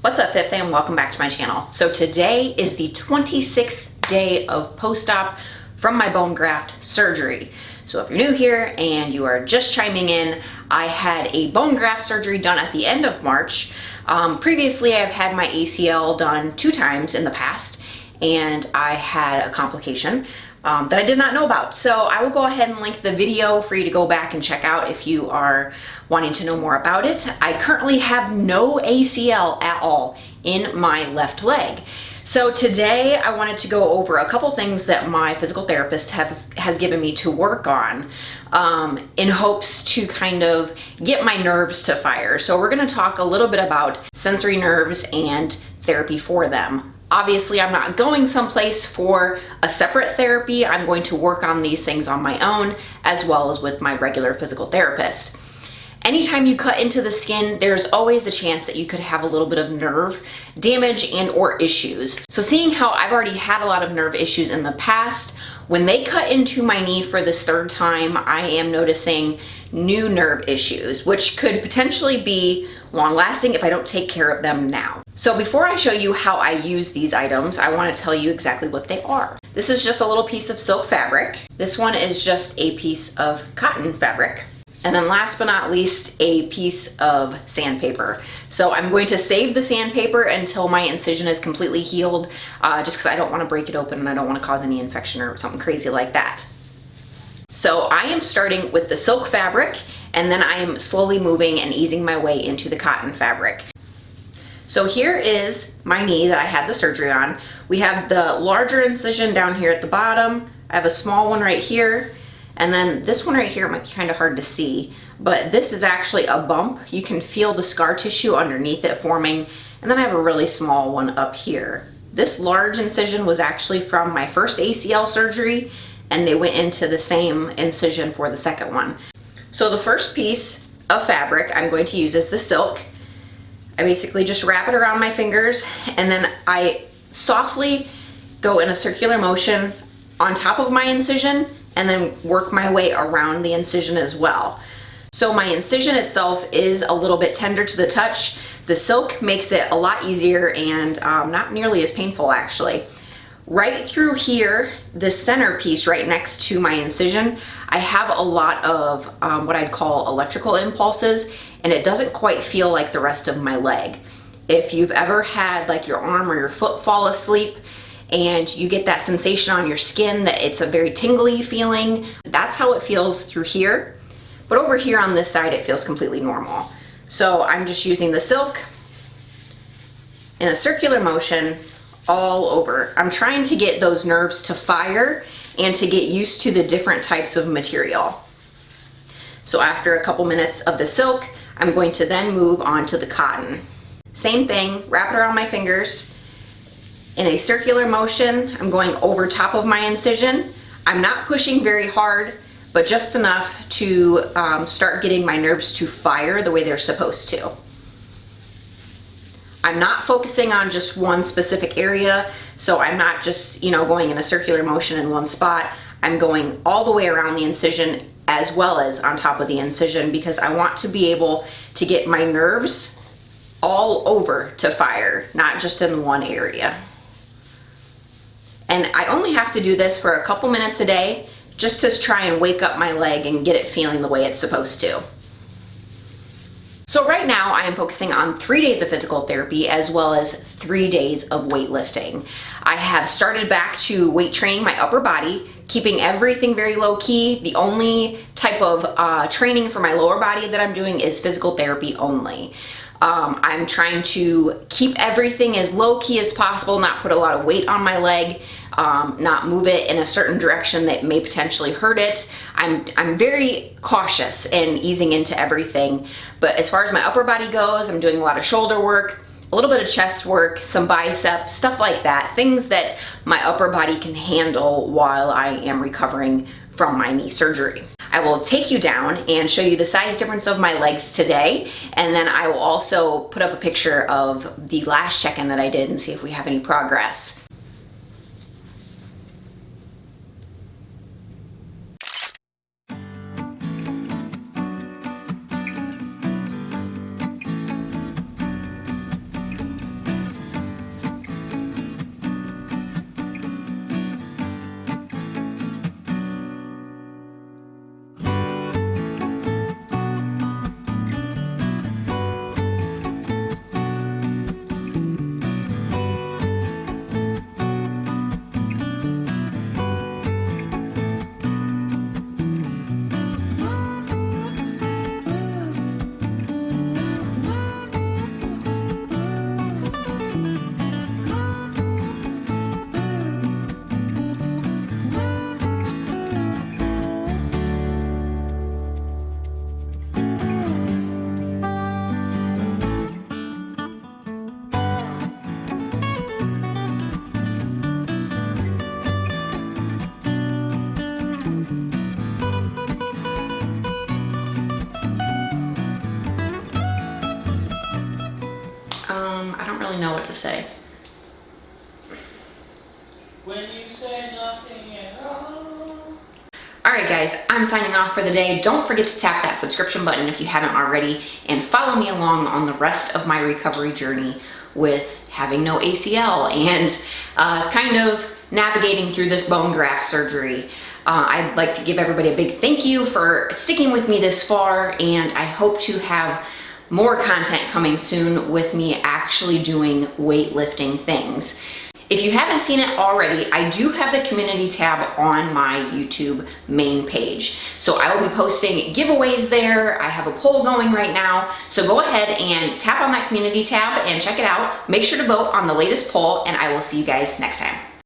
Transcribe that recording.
What's up, Fit Fam? Welcome back to my channel. So today is the 26th day of post-op from my bone graft surgery. So if you're new here and you are just chiming in, I had a bone graft surgery done at the end of March. Previously, I've had my ACL done 2 times in the past, and I had a complication that I did not know about. So I will go ahead and link the video for you to go back and check out if you are wanting to know more about it. I currently have no ACL at all in my left leg. So today I wanted to go over a couple things that my physical therapist has given me to work on in hopes to kind of get my nerves to fire. So we're going to talk a little bit about sensory nerves and therapy for them. Obviously, I'm not going someplace for a separate therapy. I'm going to work on these things on my own as well as with my regular physical therapist. Anytime you cut into the skin, there's always a chance that you could have a little bit of nerve damage and or issues. So seeing how I've already had a lot of nerve issues in the past, when they cut into my knee for this 3rd time, I am noticing new nerve issues, which could potentially be long lasting if I don't take care of them now. So before I show you how I use these items, I want to tell you exactly what they are. This is just a little piece of silk fabric. This one is just a piece of cotton fabric. And then last but not least, a piece of sandpaper. So I'm going to save the sandpaper until my incision is completely healed, just because I don't want to break it open and I don't want to cause any infection or something crazy like that. So I am starting with the silk fabric, and then I am slowly moving and easing my way into the cotton fabric. So here is my knee that I had the surgery on. We have the larger incision down here at the bottom. I have a small one right here. And then this one right here might be kind of hard to see, but this is actually a bump. You can feel the scar tissue underneath it forming. And then I have a really small one up here. This large incision was actually from my first ACL surgery, and they went into the same incision for the second one. So the first piece of fabric I'm going to use is the silk. I basically just wrap it around my fingers, and then I softly go in a circular motion on top of my incision and then work my way around the incision as well. So my incision itself is a little bit tender to the touch. The silk makes it a lot easier and not nearly as painful actually. Right through here, the center piece right next to my incision, I have a lot of what I'd call electrical impulses, and it doesn't quite feel like the rest of my leg. If you've ever had like your arm or your foot fall asleep and you get that sensation on your skin that it's a very tingly feeling, that's how it feels through here. But over here on this side, it feels completely normal. So I'm just using the silk in a circular motion all over. I'm trying to get those nerves to fire and to get used to the different types of material. So after a couple minutes of the silk, I'm going to then move on to the cotton. Same thing, wrap it around my fingers. In a circular motion, I'm going over top of my incision. I'm not pushing very hard, but just enough to start getting my nerves to fire the way they're supposed to. I'm not focusing on just one specific area, so I'm not just, going in a circular motion in one spot. I'm going all the way around the incision as well as on top of the incision, because I want to be able to get my nerves all over to fire, not just in one area. And I only have to do this for a couple minutes a day just to try and wake up my leg and get it feeling the way it's supposed to. So right now I am focusing on 3 days of physical therapy as well as 3 days of weightlifting. I have started back to weight training my upper body, keeping everything very low key. The only type of training for my lower body that I'm doing is physical therapy only. I'm trying to keep everything as low key as possible, not put a lot of weight on my leg, not move it in a certain direction that may potentially hurt it. I'm very cautious in easing into everything. But as far as my upper body goes, I'm doing a lot of shoulder work, a little bit of chest work, some bicep, stuff like that. Things that my upper body can handle while I am recovering from my knee surgery. I will take you down and show you the size difference of my legs today, and then I will also put up a picture of the last check-in that I did and see if we have any progress. don't really know what to say. When you say nothing at all. Alright guys, I'm signing off for the day. Don't forget to tap that subscription button if you haven't already, and follow me along on the rest of my recovery journey with having no ACL and kind of navigating through this bone graft surgery. I'd like to give everybody a big thank you for sticking with me this far, and I hope to have more content coming soon with me actually doing weightlifting things. If you haven't seen it already, I do have the community tab on my YouTube main page. So I will be posting giveaways there. I have a poll going right now. So go ahead and tap on that community tab and check it out. Make sure to vote on the latest poll, and I will see you guys next time.